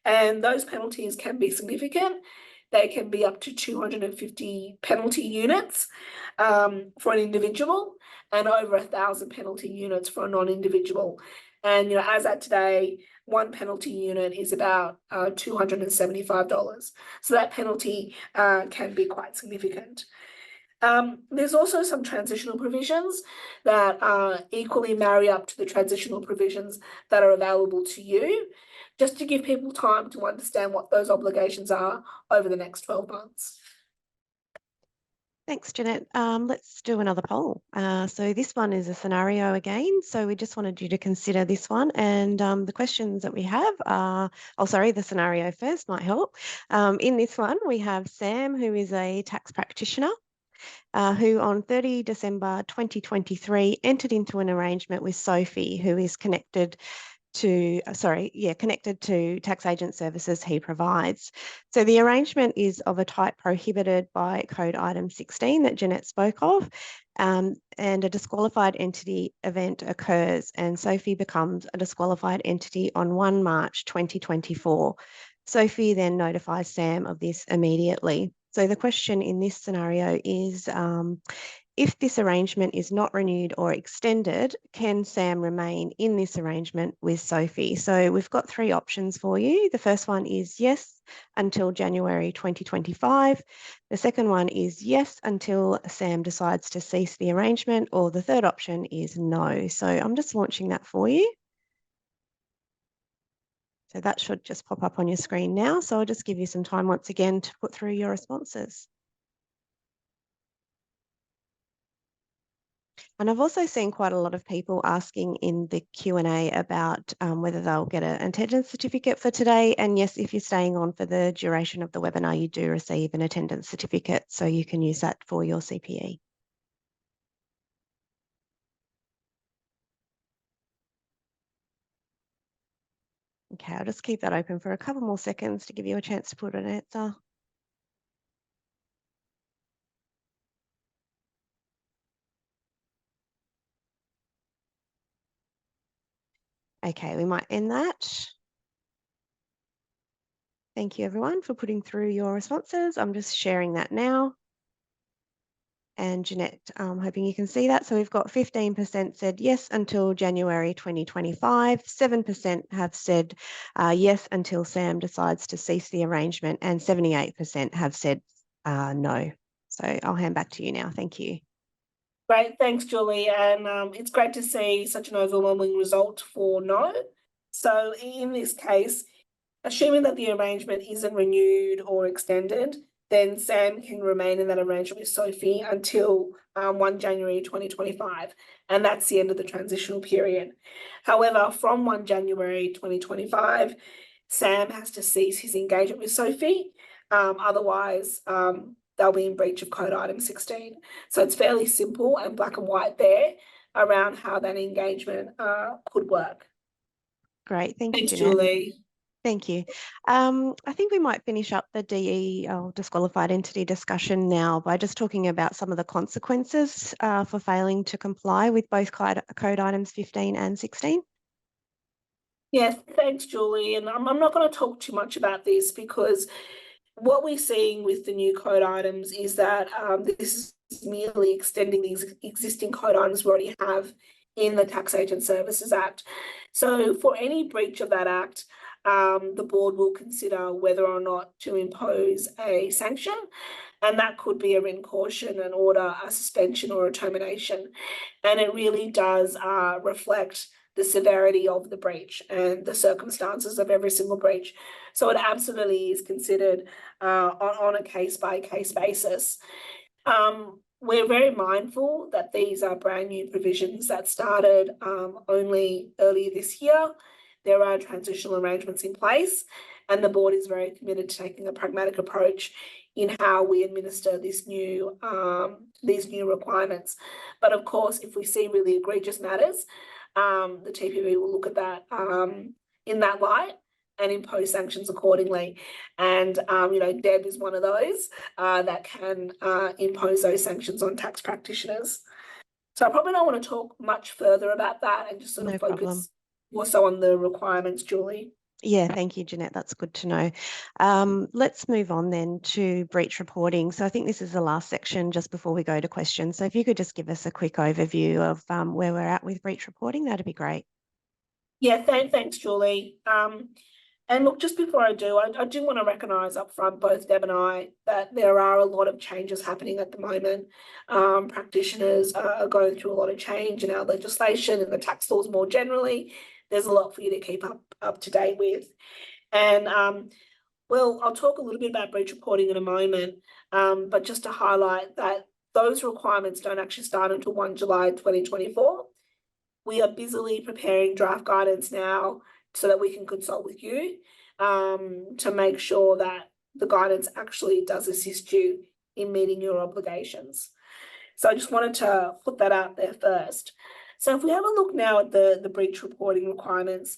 And those penalties can be significant. They can be up to 250 penalty units for an individual and over 1,000 penalty units for a non-individual. And, as at today, one penalty unit is about $275. So that penalty can be quite significant. There's also some transitional provisions that equally marry up to the transitional provisions that are available to you, just to give people time to understand what those obligations are over the next 12 months. Thanks, Jeanette. Let's do another poll. So this one is a scenario again. So we just wanted you to consider this one. And the questions that we have are, the scenario first might help. In this one, we have Sam, who is a tax practitioner, who on 30 December 2023 entered into an arrangement with Sophie, who is connected to tax agent services he provides. So the arrangement is of a type prohibited by Code Item 16 that Jeanette spoke of, and a disqualified entity event occurs, and Sophie becomes a disqualified entity on 1 March 2024. Sophie then notifies Sam of this immediately. So the question in this scenario is, if this arrangement is not renewed or extended, can Sam remain in this arrangement with Sophie? So we've got 3 options for you. The first one is yes until January 2025. The second one is yes until Sam decides to cease the arrangement, or the third option is no. So I'm just launching that for you. So that should just pop up on your screen now. So I'll just give you some time once again to put through your responses. And I've also seen quite a lot of people asking in the Q&A about whether they'll get an attendance certificate for today. And yes, if you're staying on for the duration of the webinar, you do receive an attendance certificate, so you can use that for your CPE. Okay, I'll just keep that open for a couple more seconds to give you a chance to put an answer. Okay, we might end that. Thank you everyone for putting through your responses. I'm just sharing that now. And Jeanette, I'm hoping you can see that. So we've got 15% said yes until January 2025, 7% have said yes until Sam decides to cease the arrangement, and 78% have said no. So I'll hand back to you now. Thank you. Great, thanks, Julie. And it's great to see such an overwhelming result for no. So in this case, assuming that the arrangement isn't renewed or extended, then Sam can remain in that arrangement with Sophie until 1 January 2025, and that's the end of the transitional period. However, from 1 January 2025, Sam has to cease his engagement with Sophie, otherwise they'll be in breach of Code Item 16. So it's fairly simple and black and white there around how that engagement could work. Great, thank you, Thanks, Jeanette. Julie. Thank you. I think we might finish up the DE, disqualified entity discussion now by just talking about some of the consequences for failing to comply with both code items 15 and 16. Yes, thanks, Julie. And I'm not going to talk too much about this, because what we're seeing with the new code items is that this is merely extending these existing code items we already have in the Tax Agent Services Act. So for any breach of that Act, the board will consider whether or not to impose a sanction, and that could be a written caution, an order, a suspension, or a termination. And it really does reflect the severity of the breach and the circumstances of every single breach. So it absolutely is considered on a case-by-case basis. We're very mindful that these are brand new provisions that started only earlier this year. There are transitional arrangements in place, and the board is very committed to taking a pragmatic approach in how we administer these new requirements. But of course, if we see really egregious matters, the TPB will look at that in that light and impose sanctions accordingly. And, Deb is one of those that can impose those sanctions on tax practitioners. So I probably don't want to talk much further about that and just sort of focus more so on the requirements, Julie. Yeah, thank you, Jeanette. That's good to know. Let's move on then to breach reporting. So I think this is the last section just before we go to questions. So if you could just give us a quick overview of where we're at with breach reporting, that'd be great. Yeah, thanks, Julie. And look, just before I do, I do want to recognise up front, both Deb and I, that there are a lot of changes happening at the moment. Practitioners are going through a lot of change in our legislation and the tax laws more generally. There's a lot for you to keep up to date with. And well, I'll talk a little bit about breach reporting in a moment, but just to highlight that those requirements don't actually start until 1 July 2024. We are busily preparing draft guidance now so that we can consult with you to make sure that the guidance actually does assist you in meeting your obligations. So I just wanted to put that out there first. So if we have a look now at the breach reporting requirements,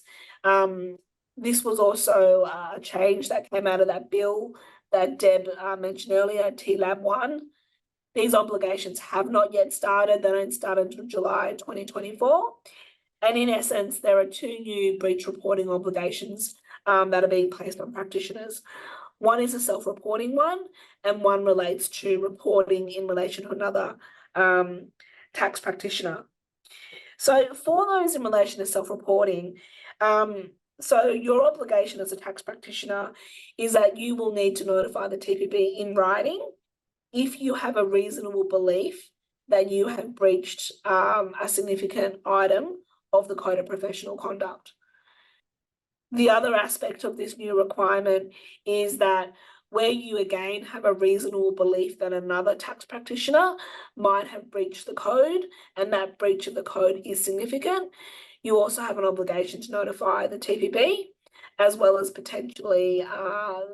this was also a change that came out of that bill that Deb mentioned earlier, TLAB 1. These obligations have not yet started. They don't start until July 2024. And in essence, there are two new breach reporting obligations that are being placed on practitioners. One is a self-reporting one, and one relates to reporting in relation to another tax practitioner. So for those in relation to self-reporting, so your obligation as a tax practitioner is that you will need to notify the TPB in writing if you have a reasonable belief that you have breached a significant item of the Code of Professional Conduct. The other aspect of this new requirement is that where you again have a reasonable belief that another tax practitioner might have breached the code and that breach of the code is significant, you also have an obligation to notify the TPB as well as potentially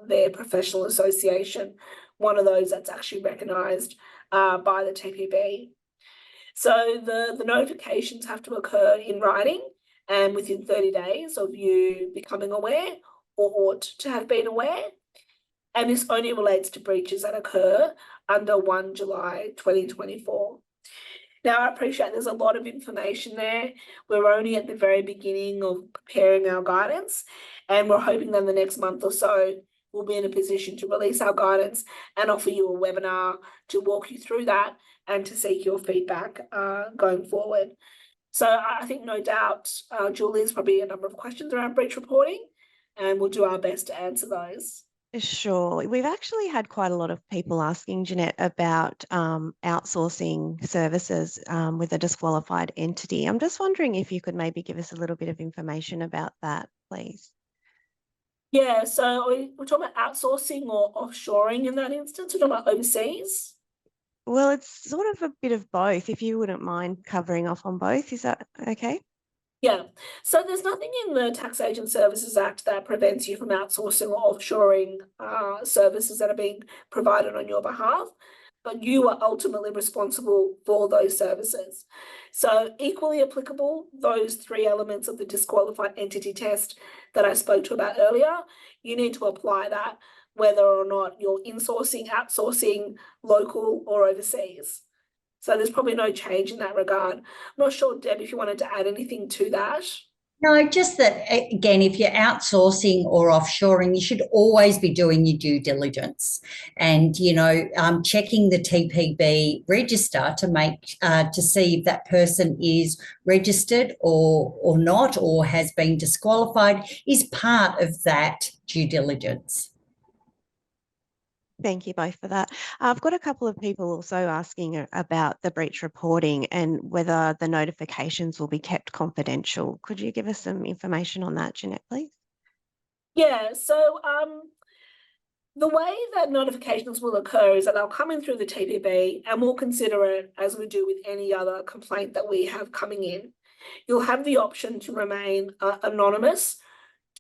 their professional association, one of those that's actually recognised by the TPB. So the notifications have to occur in writing and within 30 days of you becoming aware or ought to have been aware. And this only relates to breaches that occur under 1 July 2024. Now, I appreciate there's a lot of information there. We're only at the very beginning of preparing our guidance, and we're hoping that in the next month or so, we'll be in a position to release our guidance and offer you a webinar to walk you through that and to seek your feedback going forward. So I think no doubt, Julie, there's probably a number of questions around breach reporting, and we'll do our best to answer those. Sure. We've actually had quite a lot of people asking, Jeanette, about outsourcing services with a disqualified entity. I'm just wondering if you could maybe give us a little bit of information about that, please. Yeah, so we're talking about outsourcing or offshoring in that instance. We're talking about overseas. Well, it's sort of a bit of both, if you wouldn't mind covering off on both. Is that okay? Yeah, so there's nothing in the Tax Agent Services Act that prevents you from outsourcing or offshoring services that are being provided on your behalf, but you are ultimately responsible for those services. So equally applicable, those three elements of the disqualified entity test that I spoke to about earlier, you need to apply that whether or not you're insourcing, outsourcing, local or overseas. So there's probably no change in that regard. I'm not sure, Deb, if you wanted to add anything to that. No, just that, again, if you're outsourcing or offshoring, you should always be doing your due diligence and, checking the TPB register to make to see if that person is registered or not, or has been disqualified, is part of that due diligence. Thank you both for that. I've got a couple of people also asking about the breach reporting and whether the notifications will be kept confidential. Could you give us some information on that, Jeanette, please? Yeah, so the way that notifications will occur is that they'll come in through the TPB and we'll consider it as we do with any other complaint that we have coming in. You'll have the option to remain anonymous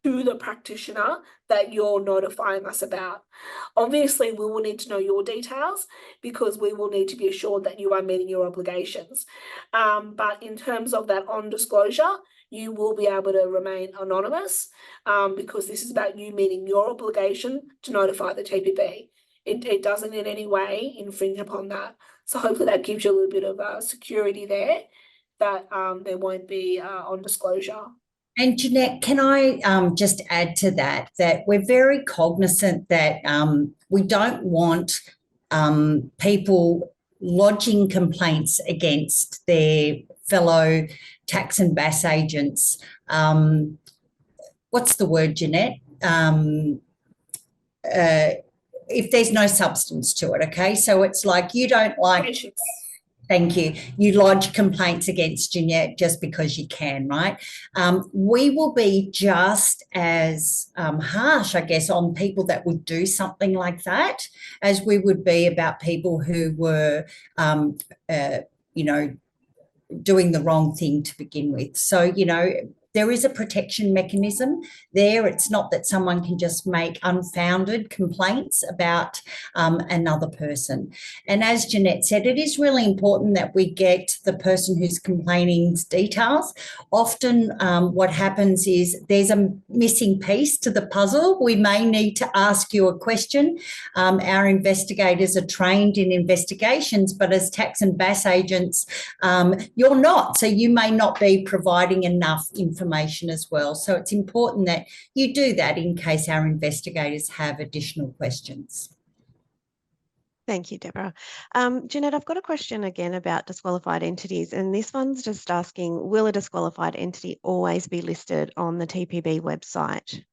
to the practitioner that you're notifying us about. Obviously, we will need to know your details because we will need to be assured that you are meeting your obligations. But in terms of that on-disclosure, you will be able to remain anonymous because this is about you meeting your obligation to notify the TPB. It doesn't in any way infringe upon that. So hopefully that gives you a little bit of security there, that there won't be on disclosure. And Jeanette, can I just add to that, that we're very cognizant that we don't want people lodging complaints against their fellow tax and BAS agents. What's the word, Jeanette? If there's no substance to it, okay? So it's like you don't like... Thank you. You lodge complaints against Jeanette just because you can, right? We will be just as harsh, I guess, on people that would do something like that as we would be about people who were, you know, doing the wrong thing to begin with. So, you know, there is a protection mechanism there. It's not that someone can just make unfounded complaints about another person. And as Jeanette said, it is really important that we get the person who's compaining's details. Often what happens is there's a missing piece to the puzzle. We may need to ask you a question. Our investigators are trained in investigations, but as tax and BAS agents, you're not. So you may not be providing enough information as well. So it's important that you do that in case our investigators have additional questions. Thank you, Deborah. Jeanette, I've got a question again about disqualified entities, and this one's just asking, will a disqualified entity always be listed on the TPB website?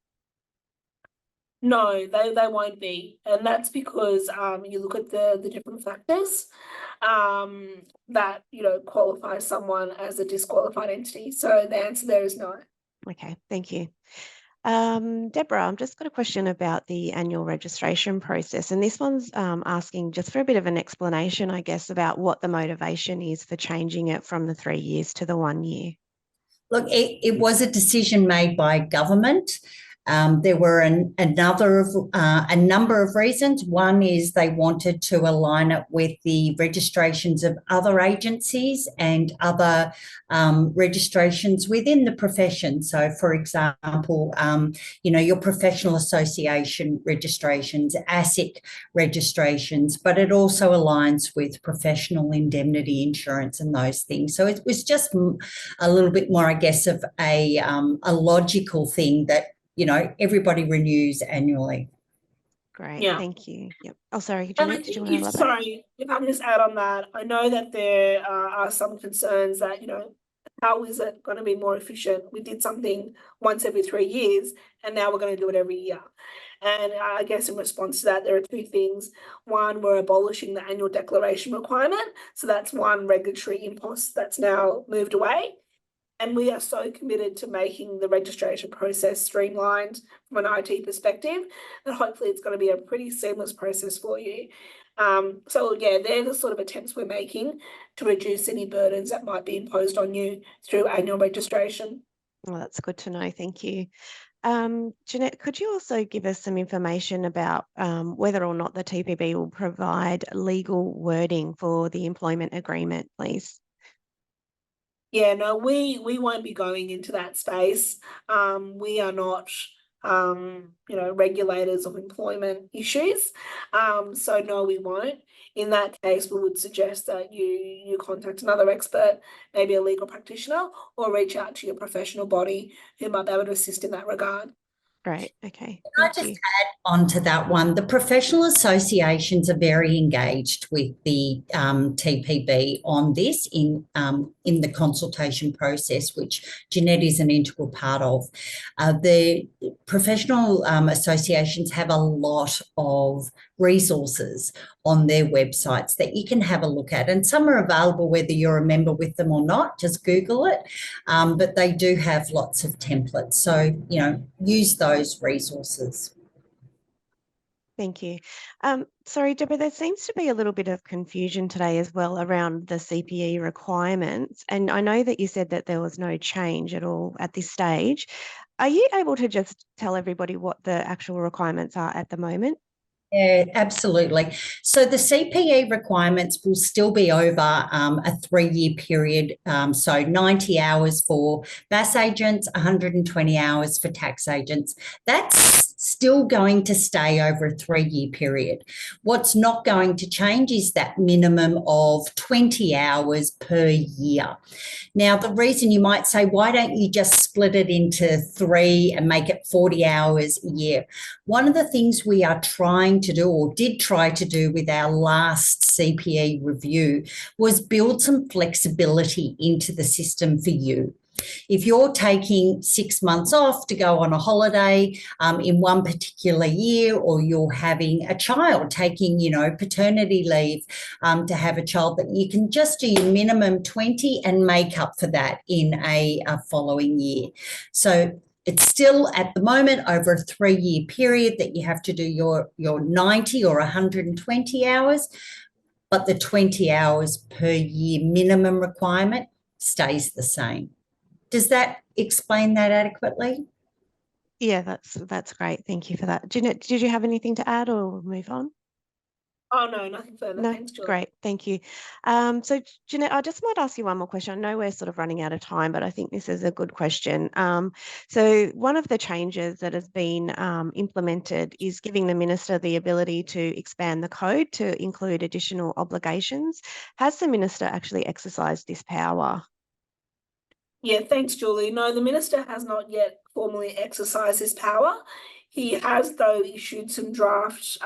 No, they won't be. And that's because you look at the different factors that, you know, qualify someone as a disqualified entity. So the answer there is no. Okay, thank you. Deborah, I've just got a question about the annual registration process, and this one's asking just for a bit of an explanation, I guess, about what the motivation is for changing it from the 3 years to the 1 year. Look, it was a decision made by government. There were a number of reasons. One is they wanted to align it with the registrations of other agencies and other registrations within the profession. So, for example, you know, your professional association registrations, ASIC registrations, but it also aligns with professional indemnity insurance and those things. So it was just a little bit more, I guess, of a logical thing that, you know, everybody renews annually. Great, Yeah. thank you. Yep. Oh, sorry, And Jeanette, I did you think want to elaborate? sorry, if I can just add on that, I know that there are some concerns that, you know, how is it going to be more efficient? We did something once every 3 years, and now we're going to do it every year. And I guess in response to that, there are two things. One, we're abolishing the annual declaration requirement. So that's one regulatory impost that's now moved away. And we are so committed to making the registration process streamlined from an IT perspective that hopefully it's going to be a pretty seamless process for you. So yeah, they're the sort of attempts we're making to reduce any burdens that might be imposed on you through annual registration. Well, that's good to know. Thank you. Jeanette, could you also give us some information about whether or not the TPB will provide legal wording for the employment agreement, please? Yeah, no, we won't be going into that space. We are not, you know, regulators of employment issues. So no, we won't. In that case, we would suggest that you contact another expert, maybe a legal practitioner, or reach out to your professional body who might be able to assist in that regard. Great. Okay. Can I just add on to that one? The professional associations are very engaged with the TPB on this in the consultation process, which Jeanette is an integral part of. The professional associations have a lot of resources on their websites that you can have a look at, and some are available whether you're a member with them or not. Just Google it, but they do have lots of templates, so you know, use those resources. Thank you. Sorry, Deborah, there seems to be a little bit of confusion today as well around the CPE requirements. And I know that you said that there was no change at all at this stage. Are you able to just tell everybody what the actual requirements are at the moment? Yeah, absolutely. So the CPE requirements will still be over a 3-year period. So 90 hours for BAS agents, 120 hours for tax agents. That's still going to stay over a 3-year period. What's not going to change is that minimum of 20 hours per year. Now, the reason you might say, why don't you just split it into 3 and make it 40 hours a year? One of the things we are trying to do, or did try to do with our last CPE review, was build some flexibility into the system for you. If you're taking 6 months off to go on a holiday in one particular year, or you're having a child taking, paternity leave to have a child, that you can just do your minimum 20 and make up for that in a following year. So it's still at the moment over a 3-year period that you have to do your 90 or 120 hours, but the 20 hours per year minimum requirement stays the same. Does that explain that adequately? Yeah, that's great. Thank you for that. Jeanette, did you have anything to add or move on? Oh, no, nothing further. No, Thanks, Julie. great. Thank you. So Jeanette, I just might ask you one more question. I know we're sort of running out of time, but I think this is a good question. So one of the changes that has been implemented is giving the minister the ability to expand the code to include additional obligations. Has the minister actually exercised this power? Yeah, thanks, Julie. No, the minister has not yet formally exercised his power. He has, though, issued some draft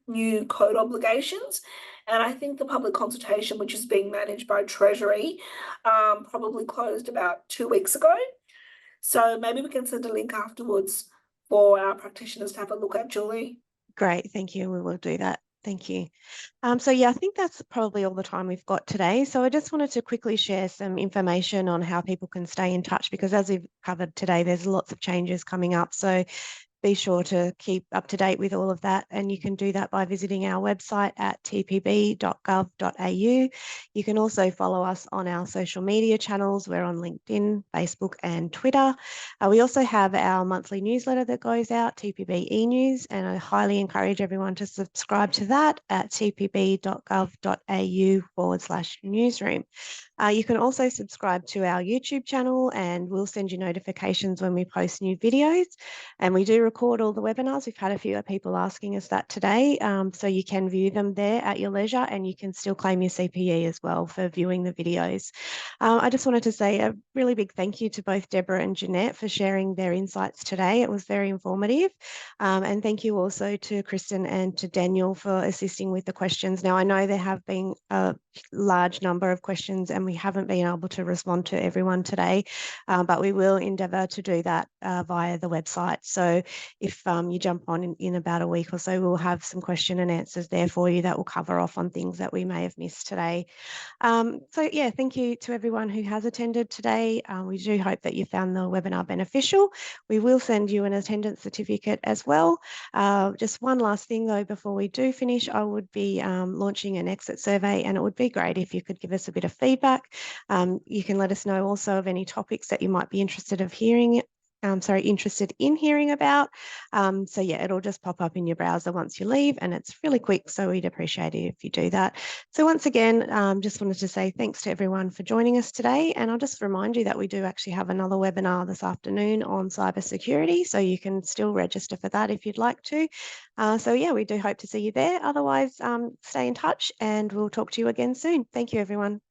new code obligations. And I think the public consultation, which is being managed by Treasury, probably closed about 2 weeks ago. So maybe we can send a link afterwards for our practitioners to have a look at, Julie. Great, thank you. We will do that. Thank you. So yeah, I think that's probably all the time we've got today. So I just wanted to quickly share some information on how people can stay in touch, because as we've covered today, there's lots of changes coming up. So be sure to keep up to date with all of that. And you can do that by visiting our website at tpb.gov.au. You can also follow us on our social media channels. We're on LinkedIn, Facebook and Twitter. We also have our monthly newsletter that goes out, TPB e-news, and I highly encourage everyone to subscribe to that at tpb.gov.au/newsroom. You can also subscribe to our YouTube channel, and we'll send you notifications when we post new videos. And we do record all the webinars. We've had a few people asking us that today. So you can view them there at your leisure, and you can still claim your CPE as well for viewing the videos. I just wanted to say a really big thank you to both Deborah and Jeanette for sharing their insights today. It was very informative. And thank you also to Kristen and to Daniel for assisting with the questions. Now, I know there have been a large number of questions and we haven't been able to respond to everyone today, but we will endeavour to do that via the website. So if you jump on in about a week or so, we'll have some question and answers there for you that will cover off on things that we may have missed today. So yeah, thank you to everyone who has attended today. We do hope that you found the webinar beneficial. We will send you an attendance certificate as well. Just one last thing though, before we do finish, I would be launching an exit survey, and it would be great if you could give us a bit of feedback. You can let us know also of any topics that you might be interested in hearing about. So yeah, it'll just pop up in your browser once you leave, and it's really quick, so we'd appreciate it if you do that. So once again, just wanted to say thanks to everyone for joining us today, and I'll just remind you that we do actually have another webinar this afternoon on cybersecurity, so you can still register for that if you'd like to. So yeah, we do hope to see you there. Otherwise, stay in touch and we'll talk to you again soon. Thank you, everyone.